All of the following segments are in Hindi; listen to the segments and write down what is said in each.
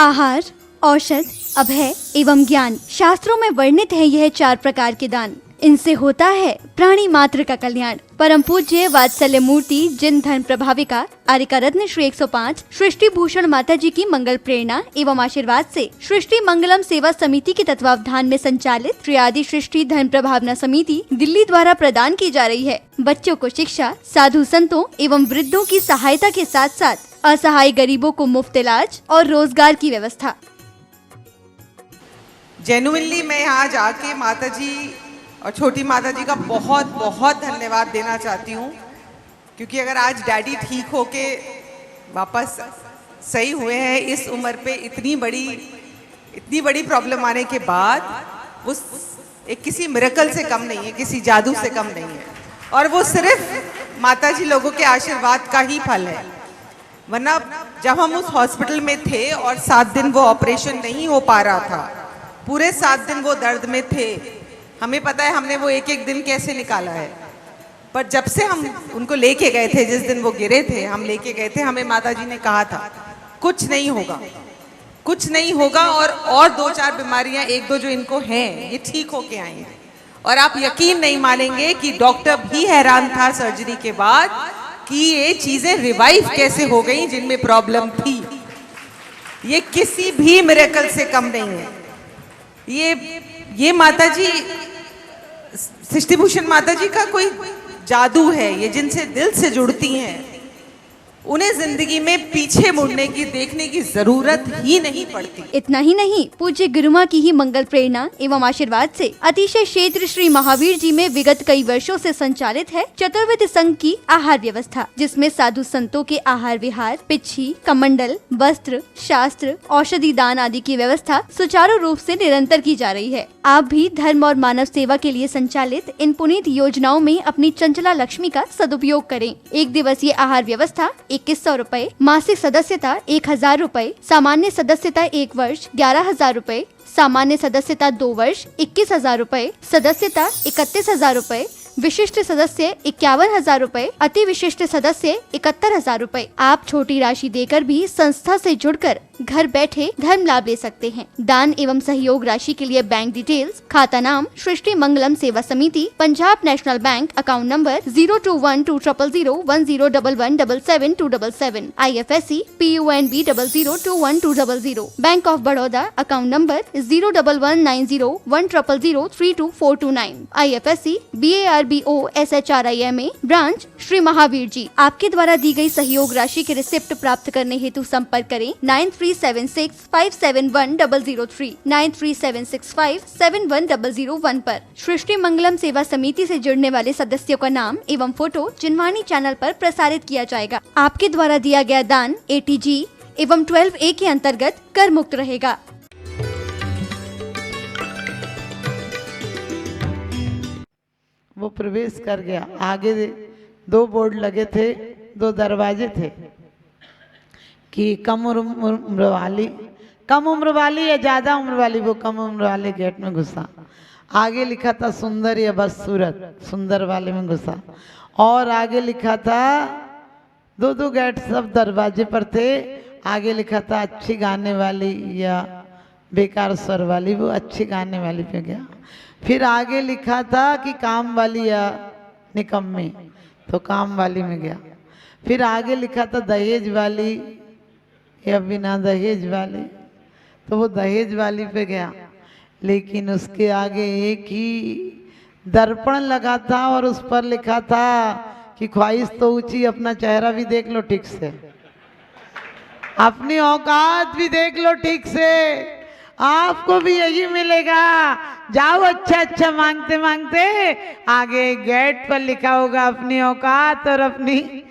आहार, औषध, अभय एवं ज्ञान। शास्त्रों में वर्णित है यह 4 प्रकार के दान। इनसे होता है प्राणी मात्र का कल्याण। परम पूज्य वात्सल्य मूर्ति जिन धर्म प्रभाविका आर्यका रत्न श्री 105 सृष्टि भूषण माता जी की मंगल प्रेरणा एवं आशीर्वाद से सृष्टि मंगलम सेवा समिति के तत्वावधान में संचालित श्री आदि सृष्टि धर्म प्रभावना समिति दिल्ली द्वारा प्रदान की जा रही है। बच्चों को शिक्षा, साधु संतों एवं वृद्धों की सहायता के साथ साथ असहाय गरीबों को मुफ्त इलाज और रोजगार की व्यवस्था। जेन्युइनली मैं यहाँ जाके माता जी और छोटी माता जी का बहुत बहुत धन्यवाद देना चाहती हूँ, क्योंकि अगर आज डैडी ठीक होके वापस सही हुए हैं इस उम्र पे इतनी बड़ी प्रॉब्लम आने के बाद, वो एक किसी मिरेकल से कम नहीं है, किसी जादू से कम नहीं है, और वो सिर्फ माता जी लोगों के आशीर्वाद का ही फल है। वरना जब हम उस हॉस्पिटल में थे और 7 दिन वो ऑपरेशन नहीं हो पा रहा था, पूरे 7 दिन वो दर्द में थे, हमें पता है हमने वो एक एक दिन कैसे निकाला है। पर जब से हम उनको लेके गए थे, जिस दिन वो गिरे थे हम लेके गए थे, हमें माता जी ने कहा था कुछ नहीं होगा, कुछ नहीं होगा, और 2-4 बीमारियां 1-2 जो इनको हैं ये ठीक होके आई हैं। और आप यकीन नहीं मानेंगे कि डॉक्टर भी हैरान था सर्जरी के बाद कि ये चीजें रिवाइव कैसे हो गई जिनमें प्रॉब्लम थी। ये किसी भी मिरेकल से कम नहीं है। ये माता जी, सृष्टि भूषण माता जी का कोई जादू है। ये जिनसे दिल से जुड़ती हैं उन्हें जिंदगी में पीछे मुड़ने की, देखने की जरूरत ही नहीं पड़ती। इतना ही नहीं, पूज्य गुरुमा की ही मंगल प्रेरणा एवं आशीर्वाद से अतिशय क्षेत्र श्री महावीर जी में विगत कई वर्षों से संचालित है चतुर्विध संघ की आहार व्यवस्था, जिसमें साधु संतों के आहार विहार, पिच्छी, कमंडल, वस्त्र, शास्त्र, औषधि दान आदि की व्यवस्था सुचारू रूप से निरंतर की जा रही है। आप भी धर्म और मानव सेवा के लिए संचालित इन पुनीत योजनाओं में अपनी चंचला लक्ष्मी का सदुपयोग करें। 1 दिवसीय आहार व्यवस्था 2100 रुपए, मासिक सदस्यता 1000 रुपए, सामान्य सदस्यता 1 वर्ष 11,000 रुपए, सामान्य सदस्यता 2 वर्ष 21,000 रुपए, सदस्यता 31,000 रुपए, विशिष्ट सदस्य 51,000 रुपए, अति विशिष्ट सदस्य 71,000 रुपए। आप छोटी राशि देकर भी संस्था से जुड़कर घर बैठे धर्म लाभ ले सकते हैं। दान एवं सहयोग राशि के लिए बैंक डिटेल्स, खाता नाम सृष्टि Mangalam Seva Samiti, Punjab national bank, account number 02120010117777, IFSC PUNB 00212000, bank of Baroda, account number 011901000324429, IFSC BARBO SHRIMA, branch Shri Mahavir ji. आपके द्वारा दी गई सहयोग राशि के रिसिप्ट प्राप्त करने हेतु संपर्क करें 9376571003, 9376571001 पर। सृष्टि मंगलम सेवा समिति से जुड़ने वाले सदस्यों का नाम एवं फोटो जिनवाणी चैनल पर प्रसारित किया जाएगा। आपके द्वारा दिया गया दान ATG एवं 12A के अंतर्गत कर मुक्त रहेगा। वो प्रवेश कर गया। आगे 2 बोर्ड लगे थे, 2 दरवाजे थे कि कम उम्र वाली या ज्यादा उम्र वाली। वो कम उम्र वाले गेट में घुसा। आगे लिखा था सुंदर या बदसूरत, सुंदर वाले में घुसा। और आगे लिखा था 2 गेट सब दरवाजे पर थे। आगे लिखा था अच्छी गाने वाली या बेकार स्वर वाली, वो अच्छी गाने वाली पे गया। फिर आगे लिखा था कि काम वाली या निकम्मी, तो काम वाली में गया। फिर आगे लिखा था दहेज वाली या बिना दहेज वाली, तो वो दहेज वाली पे गया। लेकिन उसके आगे एक ही दर्पण लगा था और उस पर लिखा था कि ख्वाहिश तो ऊंची, अपना चेहरा भी देख लो ठीक से, अपनी औकात भी देख लो ठीक से, आपको भी यही मिलेगा। जाओ अच्छा मांगते मांगते। आगे गेट पर लिखा होगा अपनी औकात और अपनी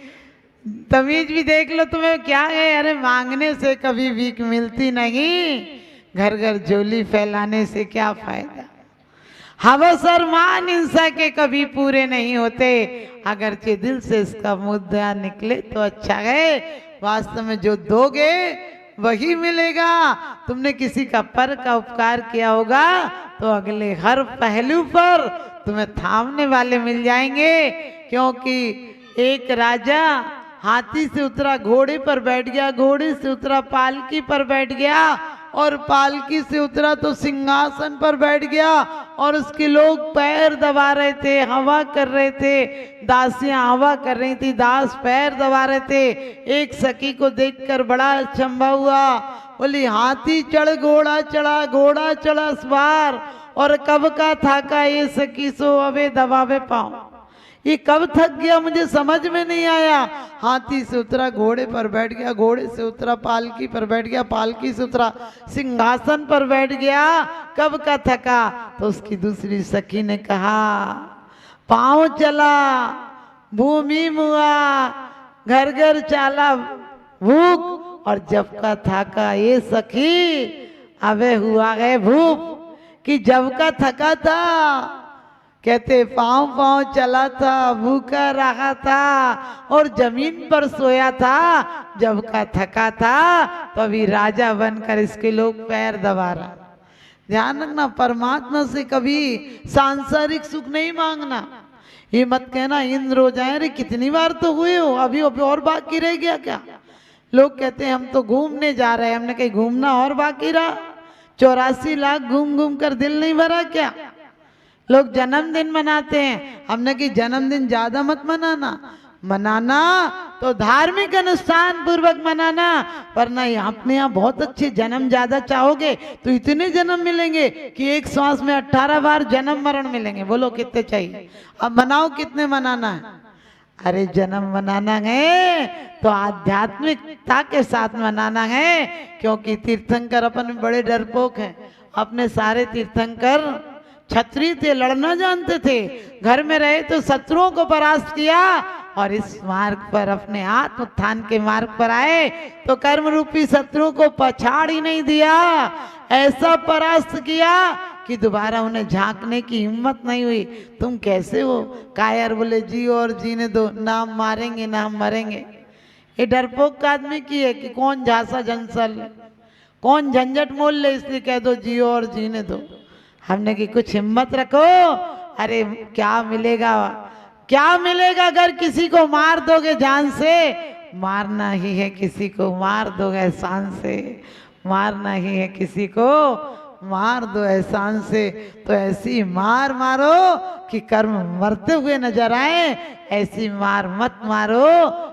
तमीज भी देख लो, तुम्हें क्या है। अरे मांगने से कभी भीख मिलती नहीं, घर घर झोली फैलाने से क्या फायदा। हवस और मान हिंसा के कभी पूरे नहीं होते, अगरचे दिल से इसका मुद्दा निकले तो अच्छा है। वास्तव में जो दोगे वही मिलेगा। तुमने किसी का पर का उपकार किया होगा तो अगले हर पहलू पर तुम्हें थामने वाले मिल जाएंगे, क्योंकि एक राजा हाथी से उतरा घोड़े पर बैठ गया, घोड़े से उतरा पालकी पर बैठ गया, और पालकी से उतरा तो सिंहासन पर बैठ गया, और उसके लोग पैर दबा रहे थे, हवा कर रहे थे, दासियां हवा कर रही थी, दास पैर दबा रहे थे। एक सखी को देखकर बड़ा अचंभा हुआ, बोली हाथी चढ़ घोड़ा चढ़ा, घोड़ा चढ़ा सवार, और कब का थाका ये सखी सो अबे दबावे पाऊं। ये कब थक गया मुझे समझ में नहीं आया। हाथी से उतरा घोड़े पर बैठ गया, घोड़े से उतरा पालकी पर बैठ गया, पालकी से उतरा सिंहासन पर बैठ गया, कब का थका। तो उसकी दूसरी सखी ने कहा पाँव चला भूमि मुआ, घर घर चाला भूख, और जब का थाका ये सखी अबे हुआ गए भूख। कि जब का थका था, कहते पाँव पाँव चला था, भूखा रहा था, और जमीन पर सोया था। जब का थका था तो अभी राजा बनकर इसके लोग पैर दबा रहा। ध्यान रखना, परमात्मा से कभी सांसारिक सुख नहीं मांगना। ये मत कहना इंद्र हो जाए, अरे कितनी बार तो हुए हो, अभी और बाकी रह गया क्या। लोग कहते हैं हम तो घूमने जा रहे हैं, हमने कहीं घूमना और बाकी रहा। 84 लाख घूम घूम कर दिल नहीं भरा क्या। लोग जन्मदिन मनाते हैं, हमने कि जन्मदिन ज्यादा मत मनाना, मनाना तो धार्मिक अनुष्ठान पूर्वक मनाना, वरना अपने यहाँ बहुत अच्छे जन्म ज्यादा चाहोगे तो इतने जन्म मिलेंगे कि एक श्वास में 18 बार जन्म मरण मिलेंगे। बोलो कितने चाहिए, अब मनाओ कितने मनाना है। अरे जन्म मनाना है तो आध्यात्मिकता के साथ मनाना है, क्योंकि तीर्थंकर अपन बड़े डरपोक हैं। अपने सारे तीर्थंकर क्षत्रिय थे, लड़ना जानते थे, घर में रहे तो शत्रुओं को परास्त किया, और इस मार्ग पर अपने आत्मोत्थान के मार्ग पर आए तो कर्म रूपी शत्रुओं को पछाड़ ही नहीं दिया, ऐसा परास्त किया कि दोबारा उन्हें झांकने की हिम्मत नहीं हुई। तुम कैसे हो कायर, बोले जियो और जीने दो, ना हम मारेंगे ना हम मरेंगे। ये डरपोक आदमी की है कि कौन झांसा झंसल, कौन झंझट मोल ले, इसलिए कह दो जियो और जीने दो। हमने कि कुछ हिम्मत रखो। अरे क्या मिलेगा, क्या मिलेगा अगर किसी को मार दोगे जान से। मारना ही है किसी को, मार दो एहसान से, मारना ही है किसी को, मार दो एहसान से। तो ऐसी मार मारो कि कर्म मरते हुए नजर आए, ऐसी मार मत मारो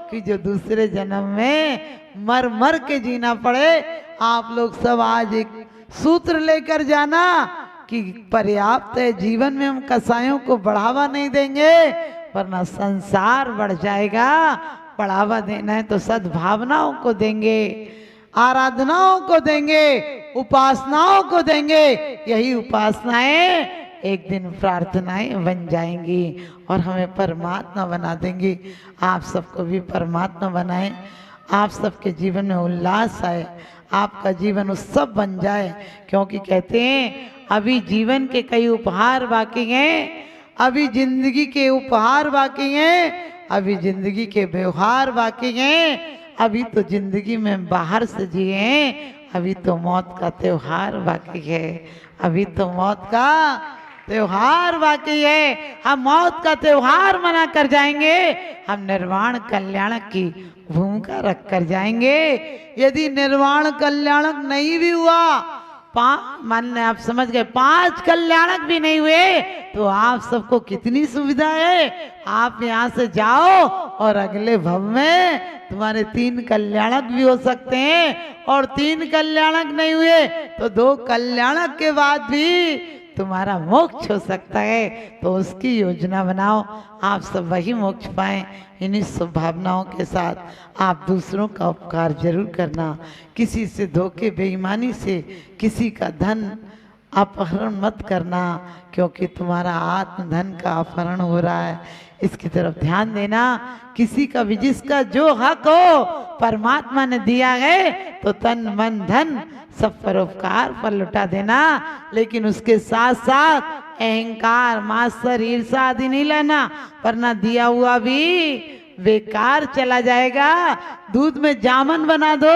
कि जो दूसरे जन्म में मर मर के जीना पड़े। आप लोग सब आज एक सूत्र लेकर जाना कि पर्याप्त है, जीवन में हम कसायों को बढ़ावा नहीं देंगे वरना संसार बढ़ जाएगा। बढ़ावा देना है तो सद्भावनाओं को देंगे, आराधनाओं को देंगे, उपासनाओं को देंगे। यही उपासनाएं एक दिन प्रार्थनाएं बन जाएंगी और हमें परमात्मा बना देंगी। आप सबको भी परमात्मा बनाएं, आप सबके जीवन में उल्लास आए, आपका जीवन उत्सव बन जाए। क्योंकि कहते हैं अभी जीवन के कई उपहार बाकी हैं, अभी जिंदगी के उपहार बाकी हैं, अभी जिंदगी के व्यवहार बाकी हैं। अभी तो जिंदगी में बाहर से जिए हैं, अभी तो मौत का त्योहार बाकी है, अभी तो मौत का त्योहार बाकी है। हम मौत का त्योहार मना कर जाएंगे, हम निर्वाण कल्याण की भूमिका रख कर जाएंगे। यदि निर्वाण कल्याणक नहीं भी हुआ, मान आप समझ गए, 5 कल्याणक भी नहीं हुए तो आप सबको कितनी सुविधा है। आप यहाँ से जाओ और अगले भव में तुम्हारे 3 कल्याणक भी हो सकते हैं, और 3 कल्याणक नहीं हुए तो 2 कल्याणक के बाद भी तुम्हारा मोक्ष हो सकता है। तो उसकी योजना बनाओ, आप सब वही मोक्ष पाएं। इन्हीं शुभभावनाओं के साथ आप दूसरों का उपकार जरूर करना, किसी से धोखे बेईमानी से किसी का धन अपहरण मत करना, क्योंकि तुम्हारा आत्मधन का अपहरण हो रहा है, इसकी तरफ ध्यान देना। किसी का भी जिसका जो हक हो परमात्मा ने दिया है तो तन मन धन सब परोपकार पर लुटा देना, लेकिन उसके साथ साथ अहंकार मात्सर्य ईर्षा आदि नहीं लेना, वरना दिया हुआ भी बेकार चला जाएगा। दूध में जामन बना दो,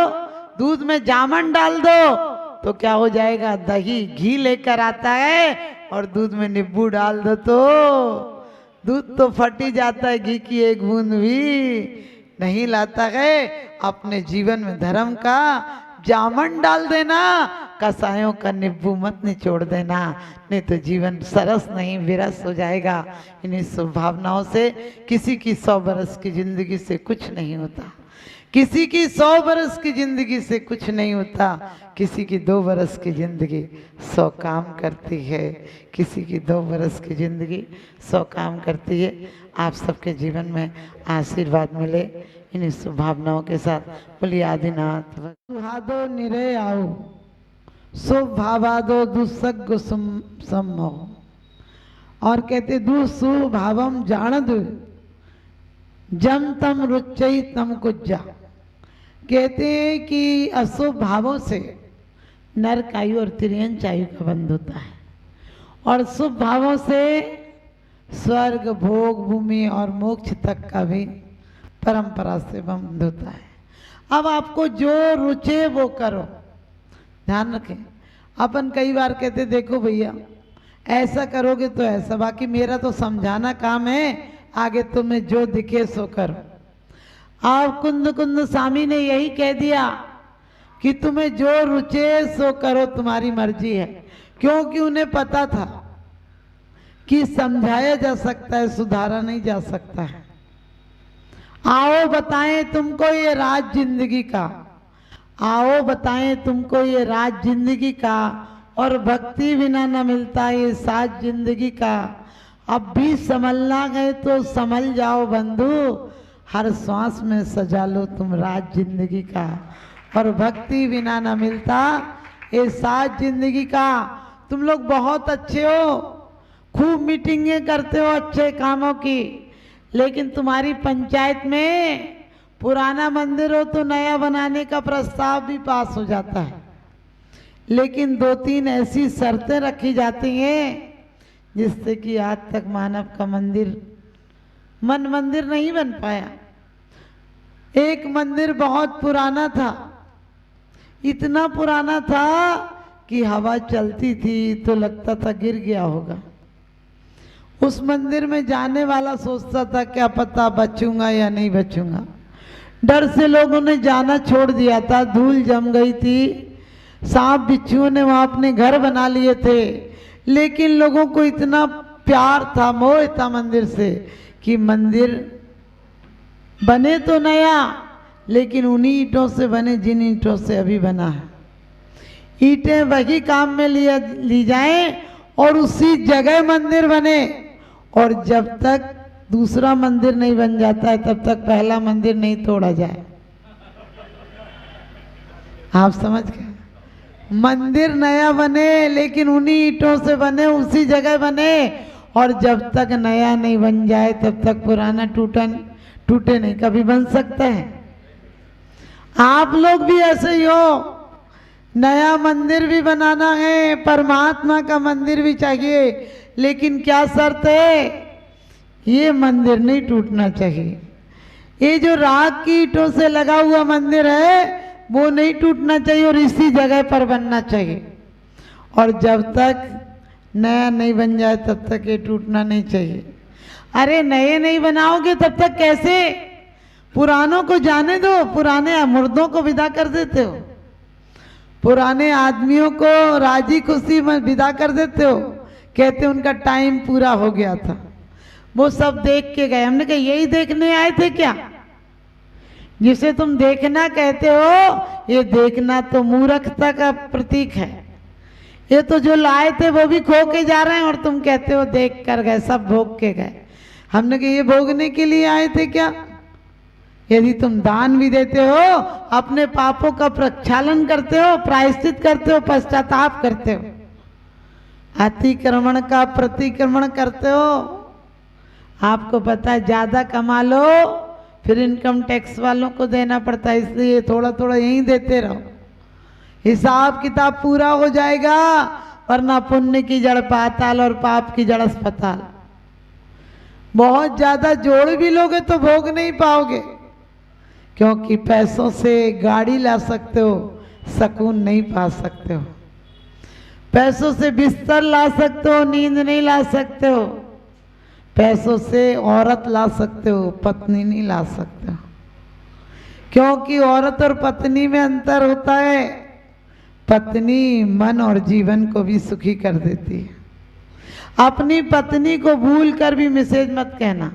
दूध में जामन डाल दो तो क्या हो जाएगा, दही घी लेकर आता है, और दूध में नींबू डाल दो तो दूध तो फट ही जाता है, घी की एक बूंद भी नहीं लाता है अपने जीवन में धर्म का जामन डाल देना, कसायों का नींबू मत निचोड़ देना, नहीं तो जीवन सरस नहीं विरस हो जाएगा। इन्हीं शुभ भावनाओं से किसी की 100 बरस की जिंदगी से कुछ नहीं होता, किसी की 100 बरस की जिंदगी से कुछ नहीं होता, किसी की 2 बरस की जिंदगी 100 काम करती है, किसी की 2 बरस की जिंदगी 100 काम करती है। आप सबके जीवन में आशीर्वाद मिले इन्हीं शुभ भावनाओं के साथ। बोलिए आदिनाथ भादो निरे आओ शुभ भावादो दुसग सम्मो। और कहते दुसु भावम जानद जम तम रुचई तम कुज्जा। कहते हैं कि अशुभ भावों से नरक आयु और तिर्यंच आयु का बंध होता है, और शुभ भावों से स्वर्ग भोग भूमि और मोक्ष तक का भी परंपरा से बंध होता है। अब आपको जो रुचे वो करो, ध्यान रखें। अपन कई बार कहते देखो भैया ऐसा करोगे तो ऐसा, बाकी मेरा तो समझाना काम है, आगे तुम्हें जो दिखे सो करो। आप कुंद कुंद स्वामी ने यही कह दिया कि तुम्हें जो रुचे सो करो, तुम्हारी मर्जी है, क्योंकि उन्हें पता था कि समझाया जा सकता है, सुधारा नहीं जा सकता है। आओ बताएं तुमको ये राज जिंदगी का, आओ बताएं तुमको ये राज जिंदगी का, और भक्ति बिना न मिलता ये साज जिंदगी का। अब भी संभलना गए तो संभल जाओ बंधु, हर श्वास में सजा लो तुम राज जिंदगी का, और भक्ति बिना न मिलता ये साज जिंदगी का। तुम लोग बहुत अच्छे हो, खूब मीटिंगें करते हो अच्छे कामों की, लेकिन तुम्हारी पंचायत में पुराना मंदिर हो तो नया बनाने का प्रस्ताव भी पास हो जाता है, लेकिन 2-3 ऐसी शर्तें रखी जाती हैं जिससे कि आज तक मानव का मन मंदिर नहीं बन पाया। एक मंदिर बहुत पुराना था, इतना पुराना था कि हवा चलती थी तो लगता था गिर गया होगा। उस मंदिर में जाने वाला सोचता था क्या पता बचूंगा या नहीं बचूंगा, डर से लोगों ने जाना छोड़ दिया था। धूल जम गई थी, सांप बिच्छुओं ने वहां अपने घर बना लिए थे, लेकिन लोगों को इतना प्यार था, मोह था मंदिर से कि मंदिर बने तो नया, लेकिन उन्हीं ईंटों से बने जिन ईंटों से अभी बना है। ईंटें वही काम में ली जाएं और उसी जगह मंदिर बने, और जब तक दूसरा मंदिर नहीं बन जाता है तब तक पहला मंदिर नहीं तोड़ा जाए। आप समझ गए? मंदिर नया बने लेकिन उन्हीं ईंटों से बने, उसी जगह बने, और जब तक नया नहीं बन जाए तब तक पुराना टूटे नहीं। कभी बन सकता है? आप लोग भी ऐसे ही हो, नया मंदिर भी बनाना है, परमात्मा का मंदिर भी चाहिए, लेकिन क्या शर्त है? ये मंदिर नहीं टूटना चाहिए। ये जो राख की ईंटों से लगा हुआ मंदिर है वो नहीं टूटना चाहिए और इसी जगह पर बनना चाहिए। और जब तक नया नहीं बन जाए तब तक ये टूटना नहीं चाहिए। अरे नए नहीं बनाओगे तब तक कैसे? पुरानों को जाने दो, पुराने मुर्दों को विदा कर देते हो, पुराने आदमियों को राजी खुशी में विदा कर देते हो, कहते उनका टाइम पूरा हो गया था। वो सब देख के गए, हमने कहा यही देखने आए थे क्या? जिसे तुम देखना कहते हो, ये देखना तो मूर्खता का प्रतीक है। ये तो जो लाए थे वो भी खो के जा रहे हैं और तुम कहते हो देख कर गए, सब भोग के गए। हमने कहा ये भोगने के लिए आए थे क्या? यदि तुम दान भी देते हो, अपने पापों का प्रक्षालन करते हो, प्रायश्चित करते हो, पश्चाताप करते हो, अतिक्रमण का प्रतिक्रमण करते हो, आपको पता है ज्यादा कमा लो फिर इनकम टैक्स वालों को देना पड़ता है, इसलिए थोड़ा थोड़ा यहीं देते रहो, हिसाब किताब पूरा हो जाएगा, वरना पुण्य की जड़ पाताल और पाप की जड़ अस्पताल। बहुत ज्यादा जोड़ भी लोगे तो भोग नहीं पाओगे, क्योंकि पैसों से गाड़ी ला सकते हो, सुकून नहीं पा सकते हो। पैसों से बिस्तर ला सकते हो, नींद नहीं ला सकते हो। पैसों से औरत ला सकते हो, पत्नी नहीं ला सकते हो। क्योंकि औरत और पत्नी में अंतर होता है। पत्नी मन और जीवन को भी सुखी कर देती है। अपनी पत्नी को भूल कर भी मिसेज मत कहना,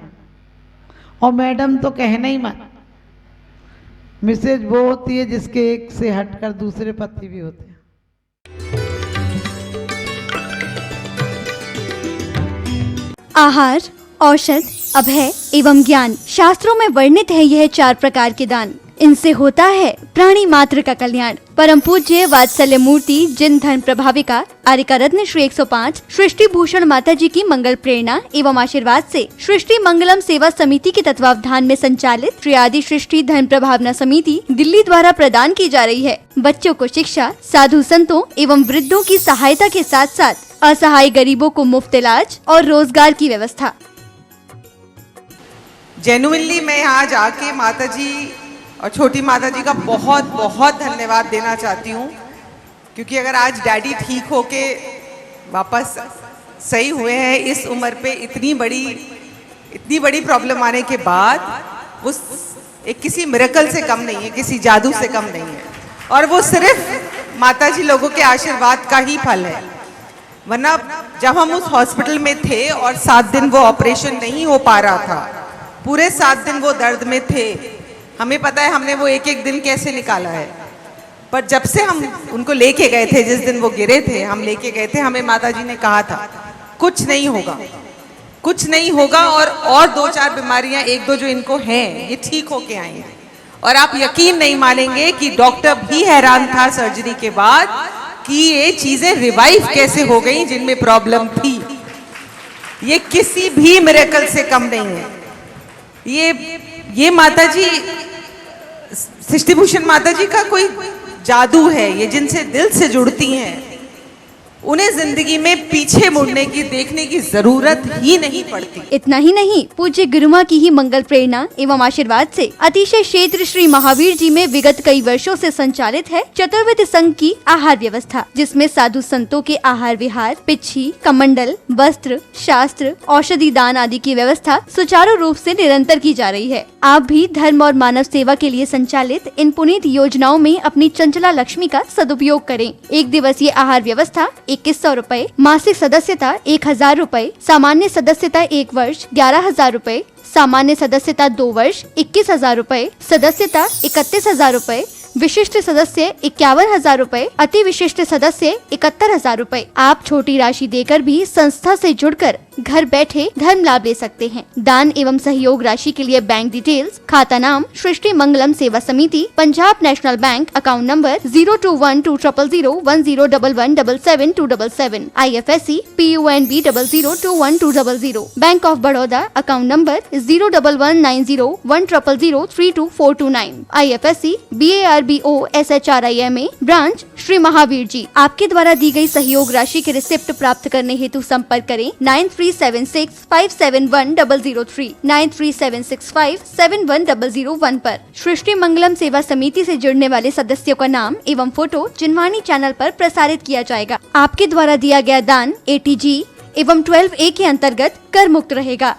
और मैडम तो कहना ही मत। मिसेज वो होती है जिसके एक से हटकर दूसरे पति भी होते हैं। आहार, औषध, अभय एवं ज्ञान शास्त्रों में वर्णित है यह 4 प्रकार के दान। इनसे होता है प्राणी मात्र का कल्याण। परम पूज्य वात्सल्य मूर्ति जिन धर्म प्रभाविका आर्यका रत्न श्री 105 सृष्टि भूषण माता जी की मंगल प्रेरणा एवं आशीर्वाद से सृष्टि मंगलम सेवा समिति के तत्वावधान में संचालित श्री आदि सृष्टि धर्म प्रभावना समिति दिल्ली द्वारा प्रदान की जा रही है। बच्चों को शिक्षा, साधु संतों एवं वृद्धों की सहायता के साथ साथ असहाय गरीबों को मुफ्त इलाज और रोजगार की व्यवस्था। जेन्युइनली मैं यहाँ जाके माता जी और छोटी माता जी का बहुत बहुत धन्यवाद देना चाहती हूँ, क्योंकि अगर आज डैडी ठीक होके वापस सही हुए हैं इस उम्र पे, इतनी बड़ी प्रॉब्लम आने के बाद, वो एक किसी मिरेकल से कम नहीं है, किसी जादू से कम नहीं है, और वो सिर्फ माता जी लोगों के आशीर्वाद का ही फल है। वरना जब हम उस हॉस्पिटल में थे और 7 दिन वो ऑपरेशन नहीं हो पा रहा था, पूरे 7 दिन वो दर्द में थे, हमें पता है हमने वो एक एक दिन कैसे निकाला है। पर जब से हम उनको लेके गए थे, जिस दिन वो गिरे थे हम लेके गए थे, हमें माताजी ने कहा था कुछ नहीं होगा, कुछ नहीं होगा, और 2-4 बीमारियां 1-2 जो इनको हैं ये ठीक होके आएंगे। और आप यकीन नहीं मानेंगे कि डॉक्टर भी हैरान था सर्जरी के बाद कि ये चीजें रिवाइव कैसे हो गई जिनमें प्रॉब्लम थी। ये किसी भी मिरेकल से कम नहीं है। ये माताजी, सृष्टि भूषण माताजी का कोई जादू है। ये जिनसे दिल से जुड़ती हैं उन्हें जिंदगी में पीछे मुड़ने की, देखने की जरूरत ही नहीं पड़ती। इतना ही नहीं, पूज्य गुरुमा की ही मंगल प्रेरणा एवं आशीर्वाद से अतिशय क्षेत्र श्री महावीर जी में विगत कई वर्षों से संचालित है चतुर्विध संघ की आहार व्यवस्था, जिसमें साधु संतों के आहार विहार, पिच्छी, कमंडल, वस्त्र, शास्त्र, औषधि दान आदि की व्यवस्था सुचारू रूप से निरंतर की जा रही है। आप भी धर्म और मानव सेवा के लिए संचालित इन पुनीत योजनाओं में अपनी चंचला लक्ष्मी का सदुपयोग करें। 1 दिवसीय आहार व्यवस्था 2100 रूपए, मासिक सदस्यता 1000 रूपए, सामान्य सदस्यता 1 वर्ष 11,000 रूपए, सामान्य सदस्यता 2 वर्ष 21,000 रूपए, सदस्यता 31,000 रूपए, विशिष्ट सदस्य 51,000 रूपए, अति विशिष्ट सदस्य 71,000 रूपए। आप छोटी राशि देकर भी संस्था से जुड़कर घर बैठे धर्म लाभ ले सकते हैं। दान एवं सहयोग राशि के लिए बैंक डिटेल्स, खाता नाम सृष्टि Mangalam Seva Samiti, Punjab national bank, account number 02120010117777, IFSC PUNB 00021200, bank of Baroda, account number 011901000324429, IFSC BARBO SHRIMA, branch Shri Mahavir ji. आपके द्वारा दी गई सहयोग राशि के रिसिप्ट प्राप्त करने हेतु संपर्क करें 9376571003, 9376571001 पर। सृष्टि मंगलम सेवा समिति से जुड़ने वाले सदस्यों का नाम एवं फोटो जिनवाणी चैनल पर प्रसारित किया जाएगा। आपके द्वारा दिया गया दान ATG एवं 12A के अंतर्गत कर मुक्त रहेगा।